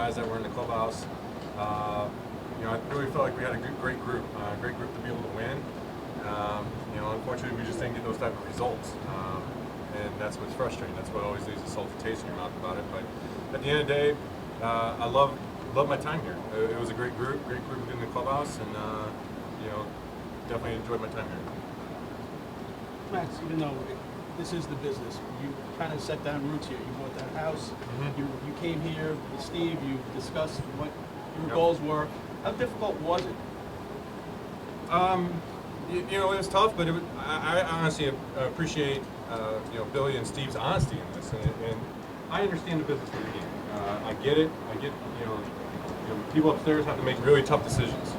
guys that were in the clubhouse. I really felt like we had a great group to be able to win. Unfortunately, we just didn't get those type of results, and that's what's frustrating. That's what always leaves a salty taste in your mouth about it. But at the end of the day, I love my time here. It was a great group in the clubhouse, and definitely enjoyed my time here. Max, even though this is the business, you kind of set down roots here. You bought that house. Mm-hmm. You came here with Steve. You discussed what your goals were. How difficult was it? It was tough, but I honestly appreciate Billy and Steve's honesty in this, and I understand the business of the game. I get it. I get people upstairs have to make really tough decisions,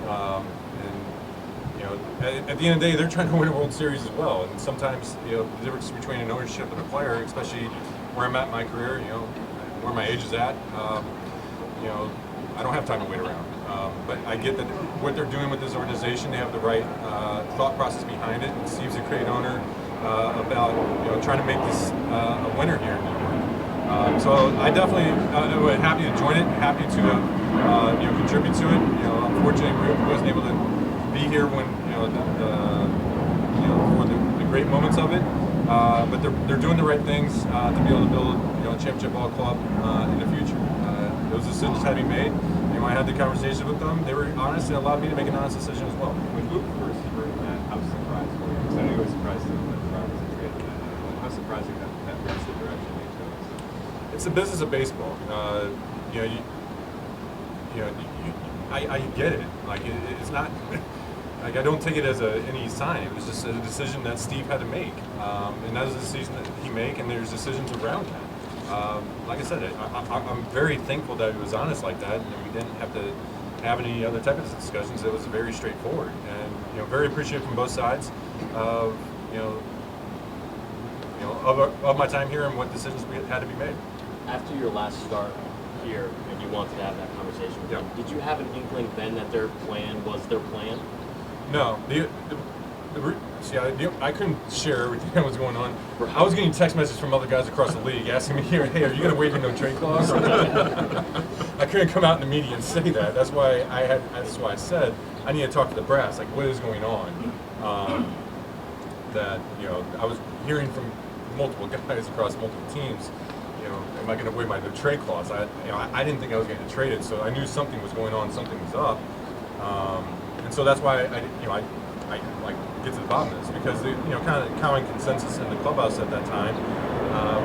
at the end of the day, they're trying to win a World Series as well. And sometimes the difference between an ownership and a player, especially where I'm at in my career, where my age is at, I don't have time to wait around. But I get that what they're doing with this organization, they have the right thought process behind it. And Steve's a great owner about trying to make this a winner here in New York. So I definitely happy to join it, happy to contribute to it. Unfortunately, we wasn't able to be here when for the great moments of it. But they're doing the right things to be able to build a championship ball club in the future. Those decisions had to be made. I had the conversation with them. They were honest and allowed me to make an honest decision as well. When you first heard that, how surprised were you? Because I know you were surprised that the Browns had traded that. How surprising that that's the direction they chose? It's the business of baseball. I get it. Like it's not. Like I don't take it as any sign. It was just a decision that Steve had to make, and that was a decision that he made. And there's decisions around that. Like I said, I'm very thankful that it was honest like that, and we didn't have to have any other type of discussions. It was very straightforward, and very appreciative from both sides of of my time here and what decisions we had to be made. After your last start here, and you wanted to have that conversation with them, did you have an inkling then that their plan was their plan? No. I couldn't share everything that was going on. I was getting text messages from other guys across the league asking me, "Hey, are you going to waive your no trade clause?" I couldn't come out in the media and say that. That's why I said I need to talk to the brass. Like, what is going on? That I was hearing from multiple guys across multiple teams. Am I going to waive my no trade clause? I didn't think I was getting traded, so I knew something was going on, something was up, and so that's why I get to the bottom of this, because the kind of common consensus in the clubhouse at that time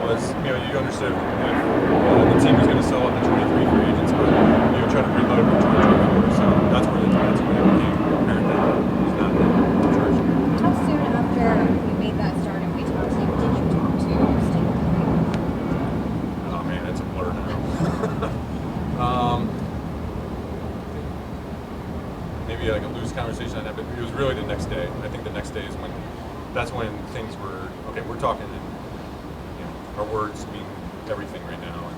was you understood if the team was going to sell up to 23 free agents, but try to reload for 2024. So that's where it became apparent that he's not in charge. How soon after you made that start in baseball team did you talk to Steve? Oh man, it's a blur now. Maybe like a loose conversation on that, but it was really the next day. I think the next day is that's when things were okay. We're talking, and our words mean everything right now. And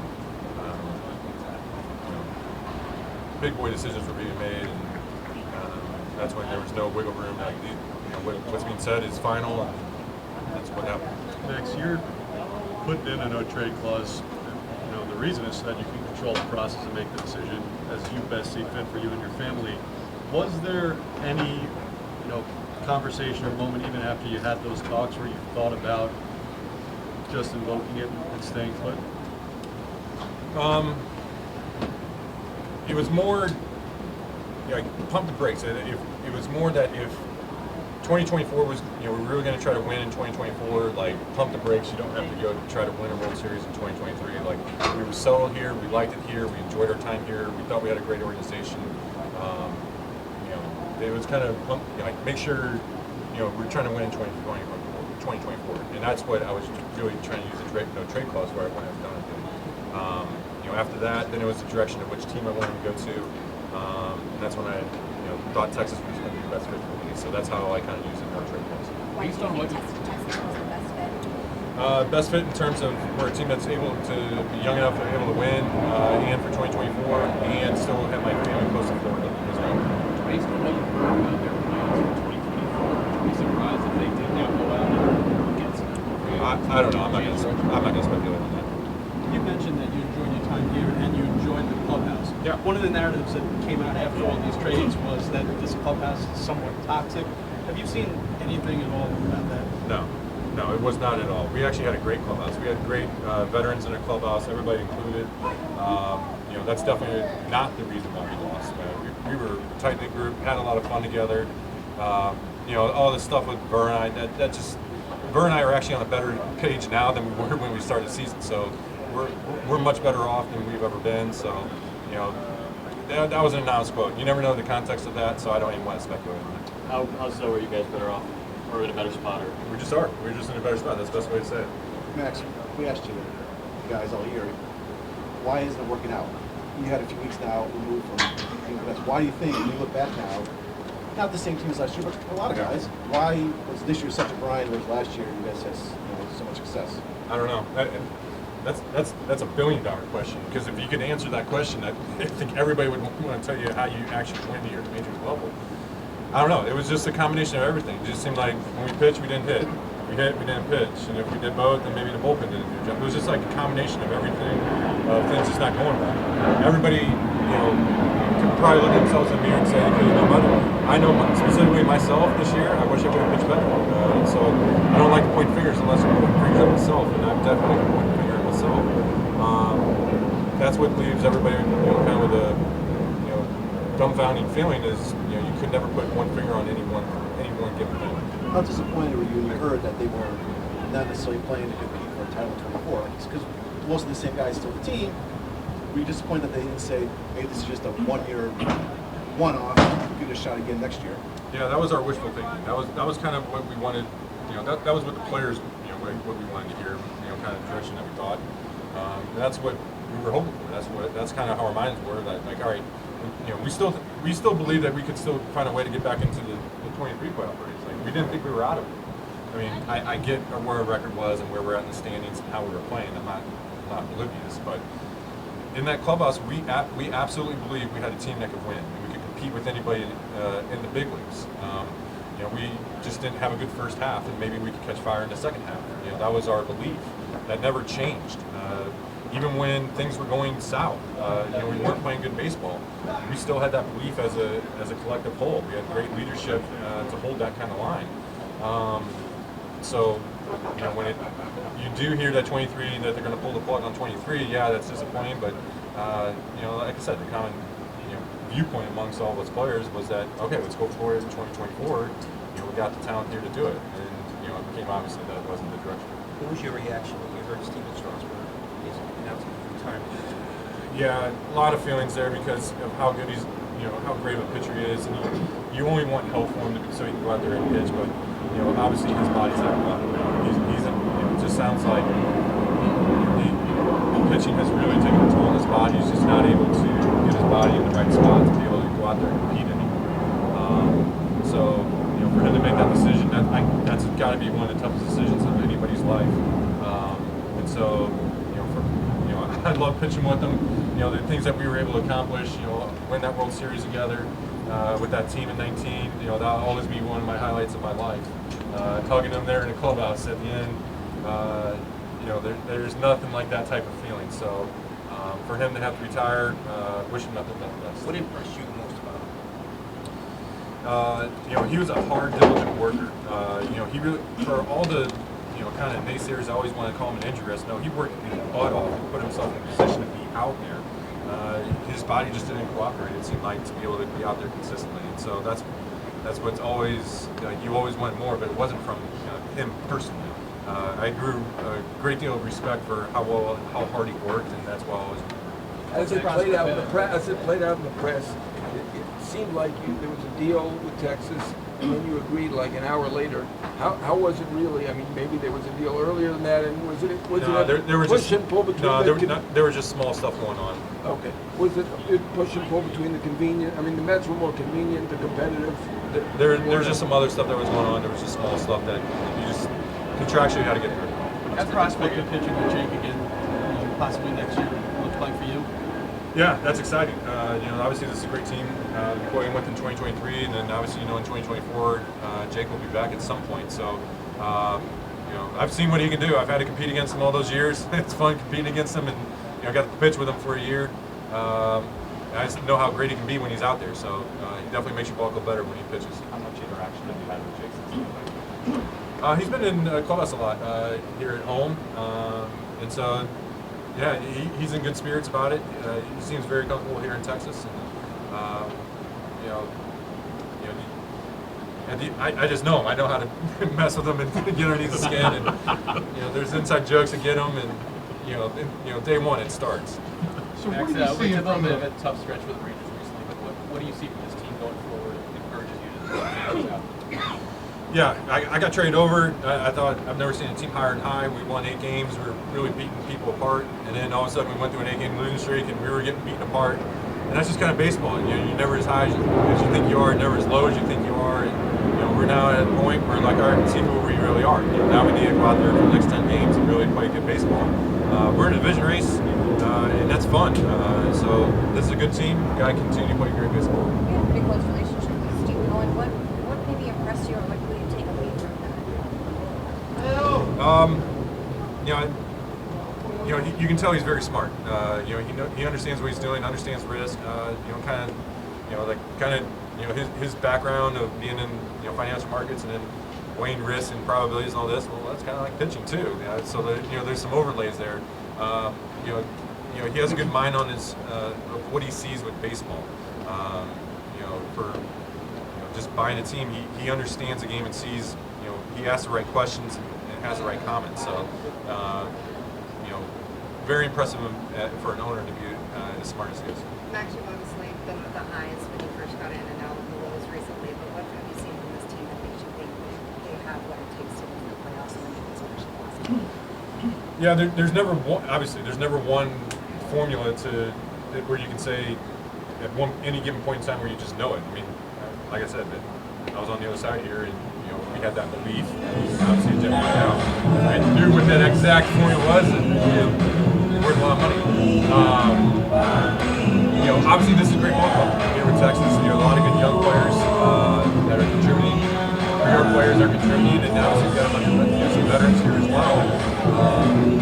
big boy decisions were being made, and that's when there was no wiggle room. Like what's being said is final, and that's what happened. Max, you're putting in a no trade clause. The reason is so that you can control the process and make the decision as you best see fit for you and your family. Was there any, conversation or moment even after you had those talks where you thought about just invoking it and staying put? It was more pump the brakes. It was more that if 2024 was, we're really going to try to win in 2024, like pump the brakes. You don't have to go to try to win a World Series in 2023. Like we were settled here, we liked it here, we enjoyed our time here, we thought we had a great organization. It was kind of make sure we're trying to win in 2024, and that's what I was really trying to use the no trade clause where I want to have done it. After that, then it was the direction of which team I wanted to go to, and that's when I thought Texas was going to be the best fit for me. So that's how I kind of use the no trade clause. Why do you think Texas was the best fit? Best fit in terms of we're a team that's able to be young enough to be able to win, and for 2024, and still have my family close to Florida as well. Based on what you've heard about their plans for 2024, would you be surprised if they did not go out and get some? I don't know. I'm not going to speculate on that. You mentioned that you enjoyed your time here and you enjoyed the clubhouse. One of the narratives that came out after all these trades was that this clubhouse is somewhat toxic. Have you seen anything at all about that? No, it was not at all. We actually had a great clubhouse. We had great veterans in the clubhouse, everybody included. That's definitely not the reason why we lost. We were a tight-knit group, had a lot of fun together. All this stuff with Burr and I, Burr and I are actually on a better page now than we were when we started the season. So we're much better off than we've ever been. So, that was an announced quote. You never know the context of that, so I don't even want to speculate on it. How so are you guys better off? Or in a better spot? Or? We just are. We're just in a better spot. That's the best way to say it. Max, we asked you guys all year, why isn't it working out? You had a few weeks now removed from being the best. Why do you think, when you look back now, not the same team as last year, but a lot of guys, why was this year such a grind, whereas last year you guys had so much success? I don't know. That's $1 billion question, because if you could answer that question, I think everybody would want to tell you how you actually win the year at the major level. I don't know. It was just a combination of everything. It just seemed like when we pitched, we didn't hit. We hit, we didn't pitch. And if we did both, then maybe the bullpen didn't do a job. It was just like a combination of everything, of things just not going right. Everybody, could probably look at themselves in the mirror and say they could have done better. I know specifically myself this year, I wish I would have pitched better. So I don't like to point fingers unless I'm pointing fingers at myself, and I'm definitely going to point a finger at myself. That's what leaves everybody, kind of with a dumbfounding feeling is, you could never put one finger on any one given thing. How disappointed were you when you heard that they were not necessarily playing to compete for a title in 24? Because most of the same guys still the team. Were you disappointed that they didn't say, hey, this is just a one-year one-off, give it a shot again next year? Yeah, that was our wishful thinking. That was kind of what we wanted. That was what the players, what we wanted to hear. Kind of direction that we thought. And that's what we were hoping for. That's kind of how our minds were. That all right. We still believe that we could still find a way to get back into the 23 playoff race. Like, we didn't think we were out of it. I mean, I get where our record was and where we're at in the standings and how we were playing. I'm not oblivious, but in that clubhouse, we absolutely believed we had a team that could win and we could compete with anybody in the big leagues. We just didn't have a good first half, and maybe we could catch fire in the second half. That was our belief. That never changed. Even when things were going south, we weren't playing good baseball. We still had that belief as a collective whole. We had great leadership to hold that kind of line. When you do hear that 23, that they're going to pull the plug on 23, yeah, that's disappointing. But like I said, the common viewpoint amongst all those players was that, okay, let's go for it in 2024. We got the talent here to do it, and it became obvious that wasn't the direction. What was your reaction when you heard Steven Strasburg is announcing retirement? Yeah, a lot of feelings there because of how good he's, how great of a pitcher he is, and you only want health for him so he can go out there and pitch. But obviously his body's not a lot. It just sounds like the pitching has really taken a toll on his body. He's just not able to get his body in the right spot to be able to go out there and compete anymore. For him to make that decision, that's got to be one of the toughest decisions of anybody's life. I love pitching with them. The things that we were able to accomplish, win that World Series together with that team in 19, that'll always be one of my highlights of my life. Hugging them there in the clubhouse at the end, there's nothing like that type of feeling. So for him to have to retire, wish him nothing but the best. What impressed you the most about him? He was a hard, diligent worker. He really, for all the kind of naysayers always want to call him an injury risk. No, he worked his butt off and put himself in a position to be out there. His body just didn't cooperate, it seemed like, to be able to be out there consistently. And so that's what's always, you always want more, but it wasn't from him personally. I grew a great deal of respect for how hard he worked, and that's why I always remember. As it played out in the press, it seemed like there was a deal with Texas, and then you agreed like an hour later. How was it really? I mean, maybe there was a deal earlier than that, and was it there was push and pull between? There was just small stuff going on. Okay. Was it push and pull between the convenient? I mean, the Mets were more convenient, the competitive. There was just some other stuff that was going on. There was just small stuff that you just contractually had to get rid of. That prospect of pitching with Jake again, possibly next year, look like for you? Yeah, that's exciting. Obviously this is a great team going with in 2023, and then obviously in 2024 Jake will be back at some point. So I've seen what he can do. I've had to compete against him all those years. It's fun competing against him, and I got to pitch with him for a year. I just know how great he can be when he's out there. So he definitely makes your ball go better when he pitches. How much interaction have you had with Jake since He's been in clubhouse a lot here at home, and so yeah, he's in good spirits about it. He seems very comfortable here in Texas, and you know, I just know him. I know how to mess with him and get underneath the skin, and there's inside jokes that get him, and day one it starts. So Max, we took a little bit of a tough stretch with the Rangers recently, but what do you see from this team going forward that encourages you to figure out? Yeah, I got traded over. I thought I've never seen a team higher and high. We won 8 games. We were really beating people apart, and then all of a sudden we went through an 8-game losing streak, and we were getting beaten apart. And that's just kind of baseball. You're never as high as you think you are, never as low as you think you are. And, we're now at a point where like, all right, see who we really are. Now we need to go out there for the next 10 games and really play good baseball. We're in a division race, and that's fun. So this is a good team. We got to continue to play great baseball. You have a pretty close relationship with Steve Cohen. What maybe impressed you, or what will you take away from that? You can tell he's very smart. He understands what he's doing, understands risk. His background of being in financial markets and then weighing risks and probabilities and all this. Well, that's kind of like pitching too. So there's some overlays there. He has a good mind on his of what he sees with baseball. Just buying a team, he understands the game and sees. He asks the right questions and has the right comments. So. Very impressive for an owner to be as smart as he is. Max, you've obviously been with the highs when you first got in and now with the lows recently, but what have you seen from this team that makes you think they have what it takes to win the playoffs and win this special class? Yeah, there's never one. Obviously, there's never one formula where you can say at any given point in time where you just know it. I mean, like I said, I was on the other side here, and we had that belief. Obviously, Jeff went out. I knew what that exact formula was, and worth a lot of money. Obviously, this is a great ball club here in Texas. A lot of good young players that are contributing. Our players are contributing, and now we've got a bunch of some veterans here as well.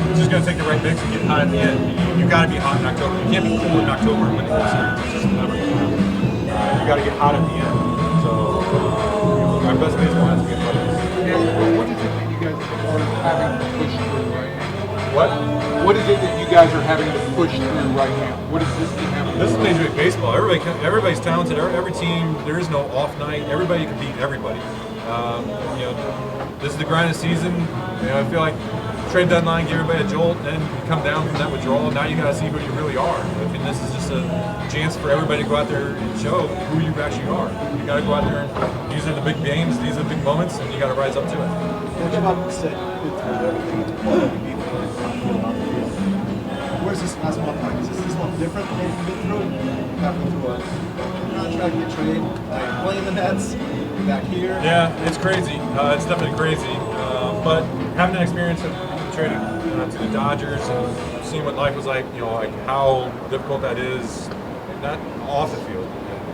It's just going to take the right mix and get hot at the end. You got to be hot in October. You can't be cool in October and win the World Series. It's just never going to happen. You got to get hot at the end. So our best baseball has to be in front of us. What is it that you guys are having to push through right now? What? What is it that you guys are having to push through right now? What is this team having? This is Major League Baseball. Everybody's talented. Every team, there is no off night. Everybody can beat everybody. This is the grind of the season. I feel like trade deadline, give everybody a jolt, then you come down from that withdrawal. Now you got to see who you really are. I mean, this is just a chance for everybody to go out there and show who you actually are. You got to go out there and these are the big games, these are the big moments, and you got to rise up to it. Coach Bob said where's this last month like? Is this month different than you've been through? Having through a contract, get trade, playing the Nets, back here. Yeah, it's crazy. It's definitely crazy. But having an experience of trading to the Dodgers and seeing what life was like, like how difficult that is, not off the field.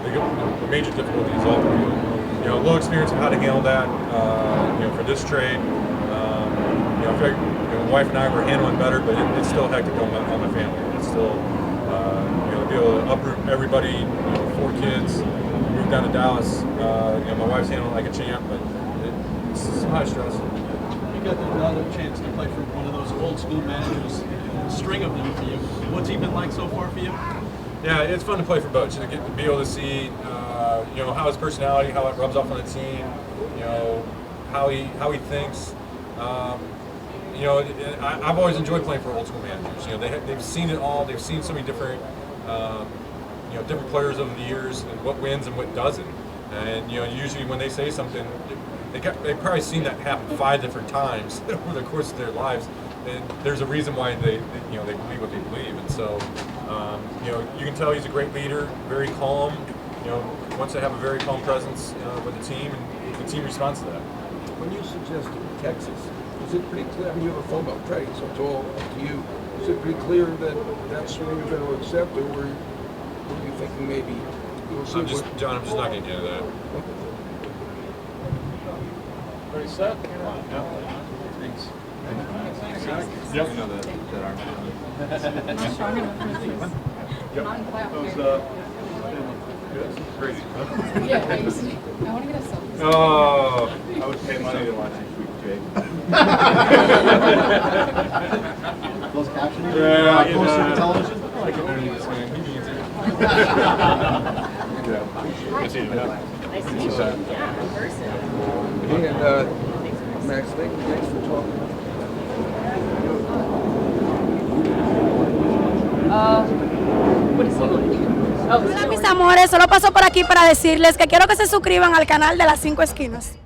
The major difficulty is off the field. A little experience of how to handle that. For this trade, I feel like my wife and I were handling better, but it's still hectic on my family. It's still to be able to uproot everybody, 4 kids, move down to Dallas. My wife's handling like a champ, but it's some high stress. You got another chance to play for one of those old school managers, a string of them for you. What's he been like so far for you? Yeah, it's fun to play for Butch. To be able to see, how his personality, how it rubs off on the team, how he thinks. I've always enjoyed playing for old school managers. They've seen it all. They've seen so many different, different players over the years, and what wins and what doesn't. And usually when they say something, they've probably seen that happen 5 different times over the course of their lives. And there's a reason why they believe what they believe. And so, you can tell he's a great leader, very calm. Wants to have a very calm presence with the team, and the team responds to that. When you suggested Texas, is it pretty clear? I mean, you have a phone about trading, so it's all up to you. Is it pretty clear that that's what you're going to accept, or were you thinking maybe? John, I'm just not going to get into that. Ready, set? Yeah. Thanks. Yep. You know that our family. Not strong enough for this. Not in playoff Those, period. crazy. Yeah, I used to. I want to get a selfie. Oh. I would pay money to watch each week, Jake. Those captioning? Yeah, you Posted know. on television? I like it better than this man. He means it. Good seeing you. Nice to meet you. Yeah, in person. And Max, thanks for talking. What is it? Oh, Hola mis amores, solo paso por aquí para decirles que quiero que se suscriban al canal de las 5 esquinas.